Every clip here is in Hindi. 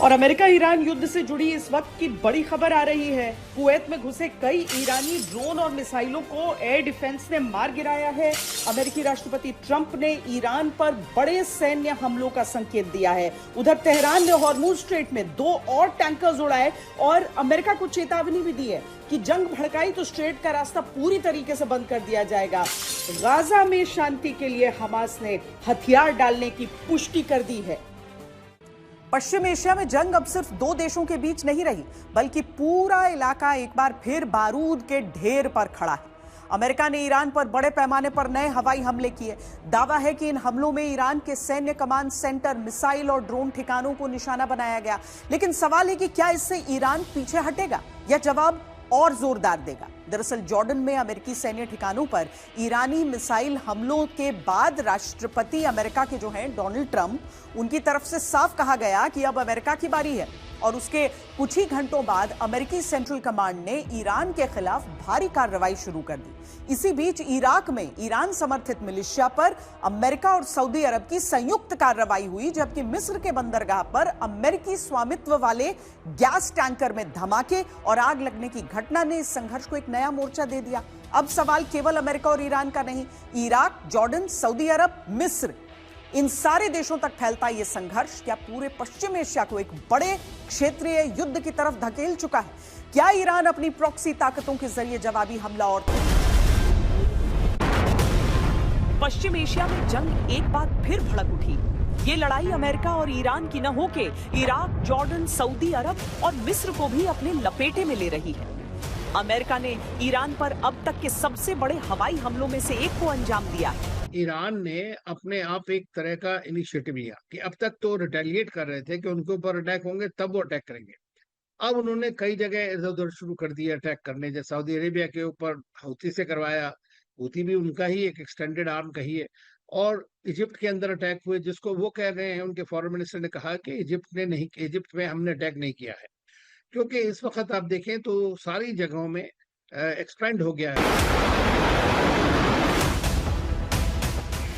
और अमेरिका ईरान युद्ध से जुड़ी इस वक्त की बड़ी खबर आ रही है। कुवैत में घुसे कई ईरानी ड्रोन और मिसाइलों को एयर डिफेंस ने मार गिराया है। अमेरिकी राष्ट्रपति ट्रंप ने ईरान पर बड़े सैन्य हमलों का संकेत दिया है। उधर तेहरान ने हॉर्मुज स्ट्रेट में 2 और टैंकर्स उड़ाए और अमेरिका को चेतावनी भी दी है कि जंग भड़काई तो स्ट्रेट का रास्ता पूरी तरीके से बंद कर दिया जाएगा। गाजा में शांति के लिए हमास ने हथियार डालने की पुष्टि कर दी है। पश्चिम एशिया में जंग अब सिर्फ 2 देशों के बीच नहीं रही, बल्कि पूरा इलाका एक बार फिर बारूद के ढेर पर खड़ा है। अमेरिका ने ईरान पर बड़े पैमाने पर नए हवाई हमले किए। दावा है कि इन हमलों में ईरान के सैन्य कमांड सेंटर, मिसाइल और ड्रोन ठिकानों को निशाना बनाया गया। लेकिन सवाल है कि क्या इससे ईरान पीछे हटेगा या जवाब और जोरदार देगा। दरअसल जॉर्डन में अमेरिकी सैन्य ठिकानों पर ईरानी मिसाइल हमलों के बाद राष्ट्रपति अमेरिका के जो हैं डोनाल्ड ट्रंप, उनकी तरफ से साफ कहा गया कि अब अमेरिका की बारी है। और उसके कुछ ही घंटों बाद अमेरिकी सेंट्रल कमांड ने ईरान के खिलाफ भारी कार्रवाई शुरू कर दी। इसी बीच इराक में ईरान समर्थित मिलिशिया पर अमेरिका और सऊदी अरब की संयुक्त कार्रवाई हुई, जबकि मिस्र के बंदरगाह पर अमेरिकी स्वामित्व वाले गैस टैंकर में धमाके और आग लगने की घटना ने इस संघर्ष को एक नया मोर्चा दे दिया। अब सवाल केवल अमेरिका और ईरान का नहीं, इराक, जॉर्डन, सऊदी अरब, मिस्र, इन सारे देशों तक फैलता यह संघर्ष क्या पूरे पश्चिम एशिया को एक बड़े क्षेत्रीय युद्ध की तरफ धकेल चुका है? क्या ईरान अपनी प्रॉक्सी ताकतों के जरिए जवाबी हमला और पश्चिम एशिया में जंग एक बार फिर भड़क उठी। ये लड़ाई अमेरिका और ईरान की न होके इराक, जॉर्डन, सऊदी अरब और मिस्र को भी अपने लपेटे में ले रही है। अमेरिका ने ईरान पर अब तक के सबसे बड़े हवाई हमलों में से एक को अंजाम दिया है। ईरान ने अपने आप एक तरह का इनिशिएटिव लिया कि अब तक तो रिटेलिएट कर रहे थे कि उनके ऊपर अटैक होंगे तब वो अटैक करेंगे। अब उन्होंने कई जगह इधर उधर शुरू कर दिया अटैक करने, जैसे सऊदी अरेबिया के ऊपर हouthi से करवाया। हouthi भी उनका ही एक एक्सटेंडेड आर्म कहिए। और इजिप्ट के अंदर अटैक हुए, जिसको वो कह रहे हैं, उनके फॉरेन मिनिस्टर ने कहा कि इजिप्ट में हमने अटैक नहीं किया है, क्योंकि इस वक्त आप देखें तो सारी जगहों में एक्सपेंड हो गया है।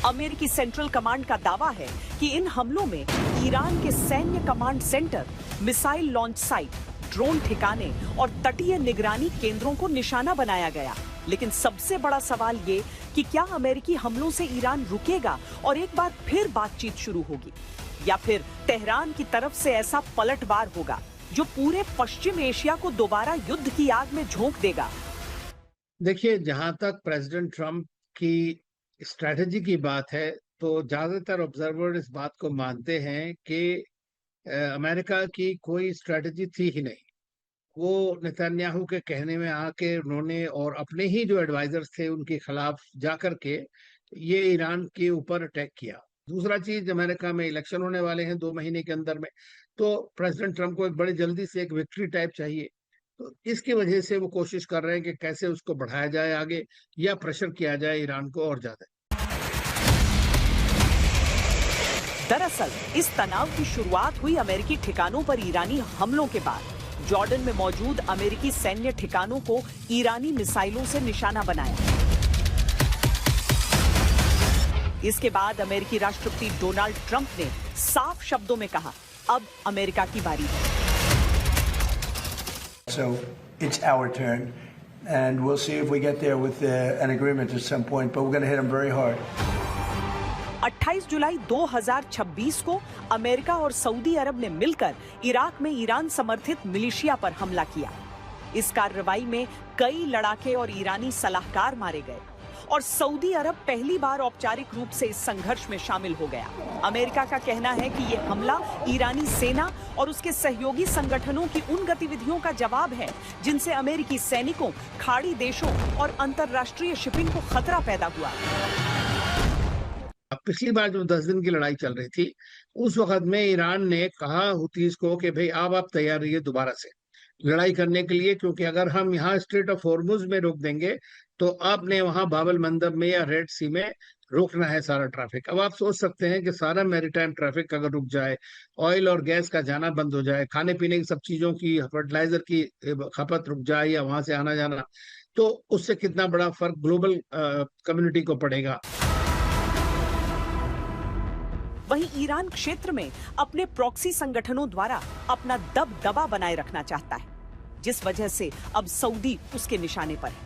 अमेरिकी सेंट्रल कमांड का दावा है कि इन हमलों में ईरान के सैन्य command centre, missile launch site, drone ठिकाने और तटीय निगरानी केंद्रों को निशाना बनाया गया। लेकिन सबसे बड़ा सवाल ये कि क्या अमेरिकी हमलों से ईरान रुकेगा और एक बार फिर बातचीत शुरू होगी, या फिर तेहरान की तरफ से ऐसा पलटवार होगा जो पूरे पश्चिम एशिया को दोबारा युद्ध की आग में झोंक देगा। देखिए, जहां तक प्रेसिडेंट ट्रंप की स्ट्रैटेजी की बात है, तो ज्यादातर ऑब्जर्वर इस बात को मानते हैं कि अमेरिका की कोई स्ट्रैटेजी थी ही नहीं। वो नेतन्याहू के कहने में आके उन्होंने और अपने ही जो एडवाइजर्स थे उनके खिलाफ जाकर के ये ईरान के ऊपर अटैक किया। दूसरा चीज, अमेरिका में इलेक्शन होने वाले हैं 2 महीने के अंदर में, तो प्रेसिडेंट ट्रंप को एक बड़ी जल्दी से एक विक्ट्री टाइप चाहिए। तो इसकी वजह से वो कोशिश कर रहे हैं कि कैसे उसको बढ़ाया जाए आगे, या प्रेशर किया जाए ईरान को और ज्यादा। दरअसल इस तनाव की शुरुआत हुई अमेरिकी ठिकानों पर ईरानी हमलों के बाद। जॉर्डन में मौजूद अमेरिकी सैन्य ठिकानों को ईरानी मिसाइलों से निशाना बनाया। इसके बाद अमेरिकी राष्ट्रपति डोनाल्ड ट्रंप ने साफ शब्दों में कहा, अब अमेरिका की बारी है। So it's our turn, and we'll see if we get there with an agreement at some point, but we're going to hit them very hard. 28 जुलाई 2026 को अमेरिका और सऊदी अरब ने मिलकर इराक में ईरान समर्थित मिलिशिया पर हमला किया। इस कार्रवाई में कई लड़ाके और ईरानी सलाहकार मारे गए और सऊदी अरब पहली बार औपचारिक रूप से इस संघर्ष में शामिल हो गया। अमेरिका का कहना है कि यह हमला ईरानी सेना और उसके सहयोगी संगठनों की उन गतिविधियों का जवाब है जिनसे अमेरिकी सैनिकों, खाड़ी देशों और अंतर्राष्ट्रीय शिपिंग को खतरा पैदा हुआ। पिछली बार जो 10 दिन की लड़ाई चल रही थी, उस वक्त में ईरान ने कहा हुतीज को कि भाई अब आप तैयार रहिए दोबारा से लड़ाई करने के लिए, क्योंकि अगर हम यहाँ स्ट्रेट ऑफ हॉर्मुज में रोक देंगे तो आपने वहां बाबल मंदब में या रेड सी में रोकना है सारा ट्रैफिक। अब आप सोच सकते हैं कि सारा मैरीटाइम ट्रैफिक अगर रुक जाए, ऑयल और गैस का जाना बंद हो जाए, खाने पीने की सब चीजों की, फर्टिलाइजर की खपत रुक जाए या वहां से आना जाना, तो उससे कितना बड़ा फर्क ग्लोबल कम्युनिटी को पड़ेगा। वहीं ईरान क्षेत्र में अपने प्रॉक्सी संगठनों द्वारा अपना दबदबा बनाए रखना चाहता है, जिस वजह से अब सऊदी उसके निशाने पर है।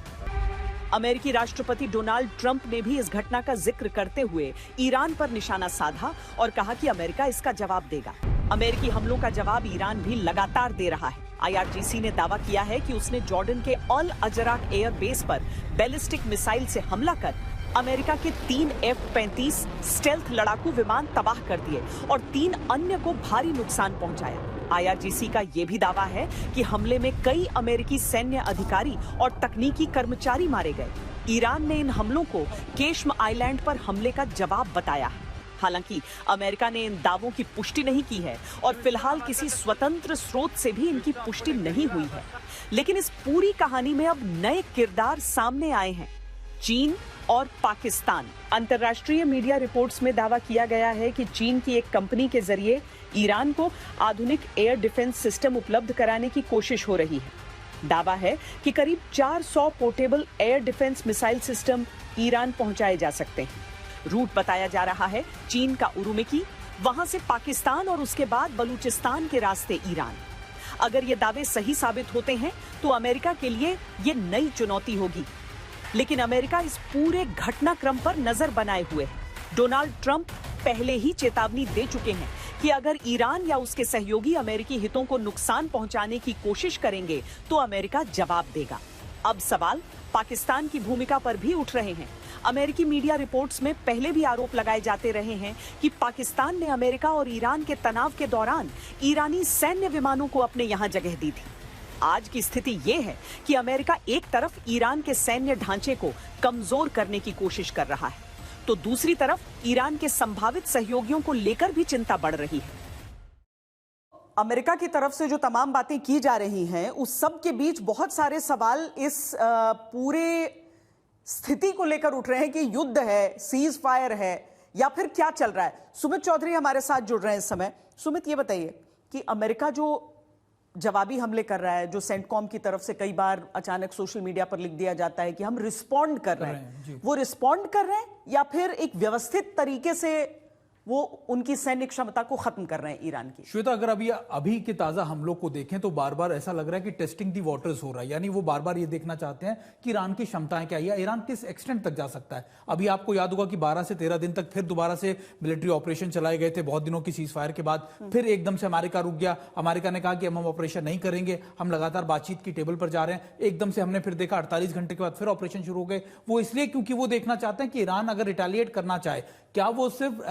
अमेरिकी राष्ट्रपति डोनाल्ड ट्रंप ने भी इस घटना का जिक्र करते हुए ईरान पर निशाना साधा और कहा कि अमेरिका इसका जवाब देगा। अमेरिकी हमलों का जवाब ईरान भी लगातार दे रहा है। IRGC ने दावा किया है कि उसने जॉर्डन के अल अजराक एयर बेस पर बैलिस्टिक मिसाइल से हमला कर अमेरिका के 3 F-35 स्टेल्थ लड़ाकू विमान तबाह कर दिए और 3 अन्य को भारी नुकसान पहुंचाया। IRGC का यह भी दावा है कि हमले में कई अमेरिकी सैन्य अधिकारी और तकनीकी कर्मचारी मारे गए। ईरान ने इन हमलों को केश्म आइलैंड पर हमले का जवाब बताया है। हालांकि अमेरिका ने इन दावों की पुष्टि नहीं की है और फिलहाल किसी स्वतंत्र स्रोत से भी इनकी पुष्टि नहीं हुई है। लेकिन इस पूरी कहानी में अब नए किरदार सामने आए हैं, चीन और पाकिस्तान। अंतर्राष्ट्रीय मीडिया रिपोर्ट्स में दावा किया गया है कि चीन की एक कंपनी के जरिए ईरान को आधुनिक एयर डिफेंस सिस्टम उपलब्ध कराने की कोशिश हो रही है। दावा है कि करीब 400 portable air defence missile system Iran पहुंचाए जा सकते हैं। रूट बताया जा रहा है चीन का उरुमिकी, वहां से पाकिस्तान और उसके बाद बलूचिस्तान के रास्ते ईरान। अगर ये दावे सही साबित होते हैं तो अमेरिका के लिए ये नई चुनौती होगी। लेकिन अमेरिका इस पूरे घटनाक्रम पर नजर बनाए हुए है। डोनाल्ड ट्रंप पहले ही चेतावनी दे चुके हैं कि अगर ईरान या उसके सहयोगी अमेरिकी हितों को नुकसान पहुंचाने की कोशिश करेंगे तो अमेरिका जवाब देगा। अब सवाल पाकिस्तान की भूमिका पर भी उठ रहे हैं। अमेरिकी मीडिया रिपोर्ट्स में पहले भी आरोप लगाए जाते रहे हैं कि पाकिस्तान ने अमेरिका और ईरान के तनाव के दौरान ईरानी सैन्य विमानों को अपने यहां जगह दी थी। आज की स्थिति यह है कि अमेरिका एक तरफ ईरान के सैन्य ढांचे को कमजोर करने की कोशिश कर रहा है, तो दूसरी तरफ ईरान के संभावित सहयोगियों को लेकर भी चिंता बढ़ रही है। अमेरिका की तरफ से जो तमाम बातें की जा रही हैं, उस सब के बीच बहुत सारे सवाल इस पूरे स्थिति को लेकर उठ रहे हैं कि युद्ध है, सीज फायर है या फिर क्या चल रहा है। सुमित चौधरी हमारे साथ जुड़ रहे हैं इस समय। सुमित, ये बताइए कि अमेरिका जो जवाबी हमले कर रहा है, जो सेंटकॉम की तरफ से कई बार अचानक सोशल मीडिया पर लिख दिया जाता है कि हम रिस्पॉन्ड कर रहे हैं, वो रिस्पॉन्ड कर रहे हैं या फिर एक व्यवस्थित तरीके से वो उनकी सैन्य क्षमता को खत्म कर रहे हैं ईरान की? श्वेता, अगर अभी के ताजा हमलों को देखें तो बार बार ऐसा लग रहा है कि टेस्टिंग दी वाटर्स हो रहा है, यानी वो बार बार ये देखना चाहते हैं कि ईरान की क्षमताएं क्या है या ईरान किस एक्सटेंट तक जा सकता है। अभी आपको याद होगा कि 12 से 13 दिन तक फिर दोबारा से मिलिट्री ऑपरेशन चलाए गए थे बहुत दिनों की सीज फायर के बाद। फिर एकदम से अमेरिका रुक गया। अमेरिका ने कहा कि हम ऑपरेशन नहीं करेंगे, हम लगातार बातचीत की टेबल पर जा रहे हैं। एकदम से हमने फिर देखा 48 घंटे के बाद फिर ऑपरेशन शुरू हो गए। वो इसलिए क्योंकि वो देखना चाहते हैं कि ईरान अगर रिटेलिएट करना चाहे, क्या वो सिर्फ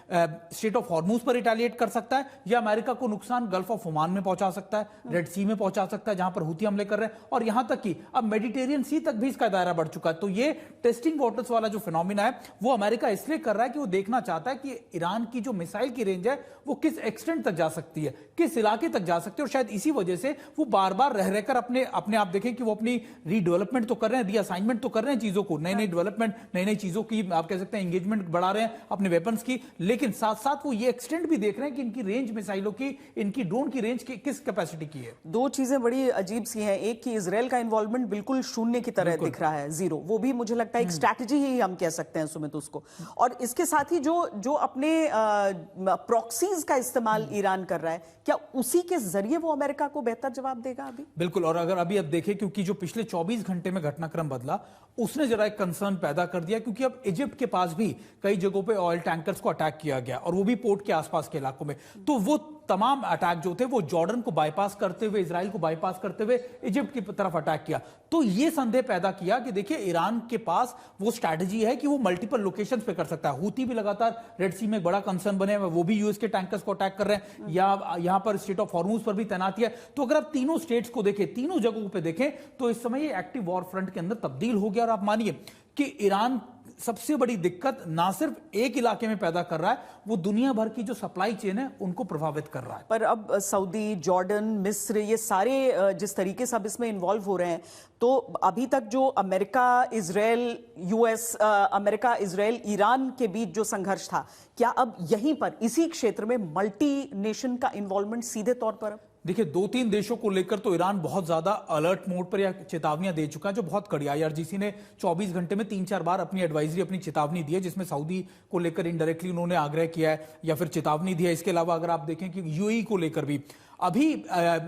स्ट्रेट ऑफ हॉर्मुज पर रिटेलिएट कर सकता है या अमेरिका को नुकसान गल्फ ऑफ ओमान में पहुंचा सकता है, रेड सी में पहुंचा सकता है जहां पर हूती हमले कर रहे हैं, और यहां तक कि अब मेडिटेरियन सी तक भी इसका दायरा बढ़ चुका है। तो ये टेस्टिंग वाटर्स वाला जो फिनोमिना है वो अमेरिका इसलिए कर रहा है कि वो देखना चाहता है कि ईरान की जो मिसाइल की रेंज है वो किस एक्सटेंट तक जा सकती है, किस इलाके तक जा सकती है। और शायद इसी वजह से वो बार बार रह रहकर अपने आप देखें कि वो अपनी रीडेवलपमेंट तो कर रहे हैं, रीअसाइनमेंट तो कर रहे हैं चीजों को, नई नई डेवलपमेंट, नई नई चीजों की आप कह सकते हैं एंगेजमेंट बढ़ा रहे हैं अपने वेपन्स की, लेकिन साथ साथ वो ये एक्सटेंड भी देख रहे हैं कि इनकी रेंज मिसाइलों की, इनकी ड्रोन की रेंज की किस कैपेसिटी की है। दो चीजें बड़ी अजीब सी हैं। एक कि इजराइल का इन्वॉल्वमेंट बिल्कुल शून्य की तरह दिख रहा है, जीरो। वो भी मुझे लगता है एक स्ट्रैटेजी ही हम कह सकते हैं सुमित उसको। और इसके साथ ही जो अपने प्रॉक्सीज का इस्तेमाल ईरान कर रहा है, क्या उसी के जरिए वो अमेरिका को बेहतर जवाब देगा अभी? बिल्कुल। और अगर अभी अब देखें, क्योंकि जो पिछले 24 घंटे में घटनाक्रम बदला उसने जरा एक कंसर्न पैदा कर दिया, क्योंकि अब इजिप्ट के पास भी कई जगहों पे ऑयल टैंकर्स को अटैक किया गया और वो भी पोर्ट के आसपास के इलाकों में। तो वो तमाम अटैक जो थे वो जॉर्डन को बाईपास करते हुए, इजराइल को बाईपास करते हुए इजिप्ट की तरफ अटैक किया। तो ये संदेह पैदा किया कि देखिए ईरान के पास वो स्ट्रैटेजी है कि वो मल्टीपल लोकेशंस पे कर सकता है। हूती भी लगातार रेड सी में बड़ा कंसर्न बने हुए, वो भी यूएस के टैंकर्स को अटैक कर रहे हैं, या यहां पर स्टेट ऑफ हॉर्मुज पर भी तैनाती है। तो अगर आप तीनों स्टेट्स को देखें, तीनों जगहों पर देखें, तो इस समय ये एक्टिव वॉर फ्रंट के अंदर तब्दील हो गया। और आप मानिए कि ईरान सबसे बड़ी दिक्कत ना सिर्फ एक इलाके में पैदा कर रहा है, वो दुनिया भर की जो सप्लाई चेन है उनको प्रभावित कर रहा है। पर अब सऊदी, जॉर्डन, मिस्र, ये सारे जिस तरीके से अब इसमें इन्वॉल्व हो रहे हैं, तो अभी तक जो America, Israel, US, America, Israel, Iran के बीच जो संघर्ष था, क्या अब यहीं पर इसी क्षेत्र में मल्टी नेशन का इन्वॉल्वमेंट सीधे तौर पर? देखिए, 2-3 देशों को लेकर तो ईरान बहुत ज्यादा अलर्ट मोड पर या चेतावनियां दे चुका है, जो बहुत कड़ी। IRGC ने 24 घंटे में 3-4 बार अपनी एडवाइजरी, अपनी चेतावनी दी है, जिसमें सऊदी को लेकर इनडायरेक्टली उन्होंने आग्रह किया है या फिर चेतावनी दी है। इसके अलावा अगर आप देखें कि UAE को लेकर भी अभी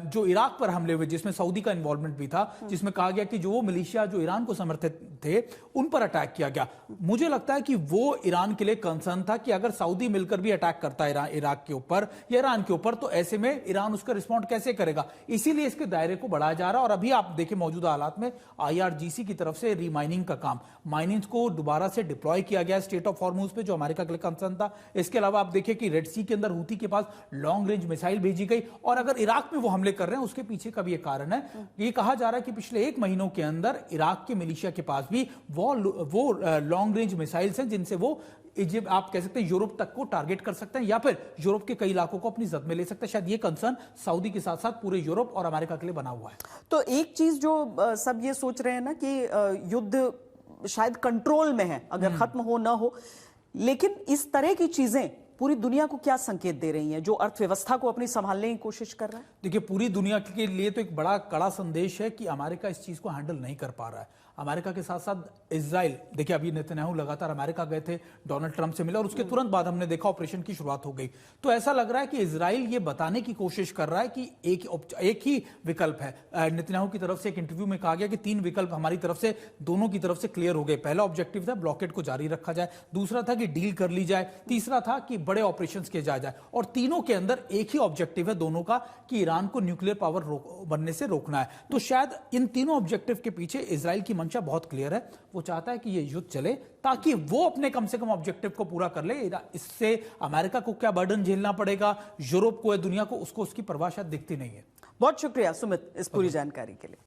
जो इराक पर हमले हुए, जिसमें सऊदी का इन्वॉल्वमेंट भी था, जिसमें कहा गया कि जो वो मिलिशिया जो ईरान को समर्थित थे उन पर अटैक किया गया। मुझे लगता है कि वो ईरान के लिए कंसर्न था कि अगर सऊदी मिलकर भी अटैक करता है इराक के ऊपर या ईरान के ऊपर, तो ऐसे में ईरान उसका रिस्पॉन्ड कैसे करेगा। इसीलिए इसके दायरे को बढ़ाया जा रहा है। और अभी आप देखिए, मौजूदा हालात में IRGC की तरफ से रीमाइनिंग का काम, माइनिंग्स को दोबारा से डिप्लॉय किया गया स्टेट ऑफ हॉर्मुज पे, जो अमेरिका के लिए कंसर्न था। इसके अलावा आप देखिए कि रेड सी के अंदर हूथी के पास लॉन्ग रेंज मिसाइल भेजी गई, और अगर इराक में वो हमले कर रहे हैं उसके पीछे का भी एक कारण है। ये कहा जा रहा है कि पिछले 1 महीनों के अंदर इराक के मिलिशिया के पास भी वो लॉन्ग रेंज मिसाइल्स हैं, जिनसे वो इजिप्ट, आप कह सकते हैं यूरोप तक को टारगेट कर सकते हैं, या फिर यूरोप के कई इलाकों को अपनी जद में ले सकते हैं। शायद ये कंसर्न सऊदी के साथ साथ पूरे यूरोप और अमेरिका के लिए बना हुआ है। तो एक चीज जो सब ये सोच रहे हैं ना कि युद्ध शायद कंट्रोल में है, अगर खत्म हो ना हो, लेकिन इस तरह की चीजें पूरी दुनिया को क्या संकेत दे रही हैं, जो अर्थव्यवस्था को अपनी संभालने की कोशिश कर रहा है? देखिए, पूरी दुनिया के लिए तो एक बड़ा कड़ा संदेश है कि अमेरिका इस चीज को हैंडल नहीं कर पा रहा है। अमेरिका के साथ साथ इजराइल, देखिए अभी नेतन्याहू लगातार अमेरिका गए थे, डोनाल्ड ट्रंप से मिले, और उसके तुरंत बाद हमने देखा ऑपरेशन की शुरुआत हो गई। तो ऐसा लग रहा है कि इजराइल ये बताने की कोशिश कर रहा है कि एक ही विकल्प है। नेतन्याहू की तरफ से एक इंटरव्यू में कहा गया कि 3 विकल्प हमारी तरफ से, दोनों की तरफ से क्लियर हो गए। पहला ऑब्जेक्टिव था ब्लॉकेड को जारी रखा जाए, दूसरा था कि डील कर ली जाए, तीसरा था कि बड़े ऑपरेशन किए जाए। और तीनों के अंदर एक ही ऑब्जेक्टिव है दोनों का, कि ईरान को न्यूक्लियर पावर बनने से रोकना है। तो शायद इन तीनों ऑब्जेक्टिव के पीछे इजराइल की मंशा बहुत क्लियर है। वो चाहता है कि ये युद्ध चले ताकि वो अपने कम से कम ऑब्जेक्टिव को पूरा कर ले। इससे अमेरिका को क्या बर्डन झेलना पड़ेगा, यूरोप को या दुनिया को, उसको उसकी परवाह शायद दिखती नहीं है। बहुत शुक्रिया सुमित इस पूरी जानकारी के लिए।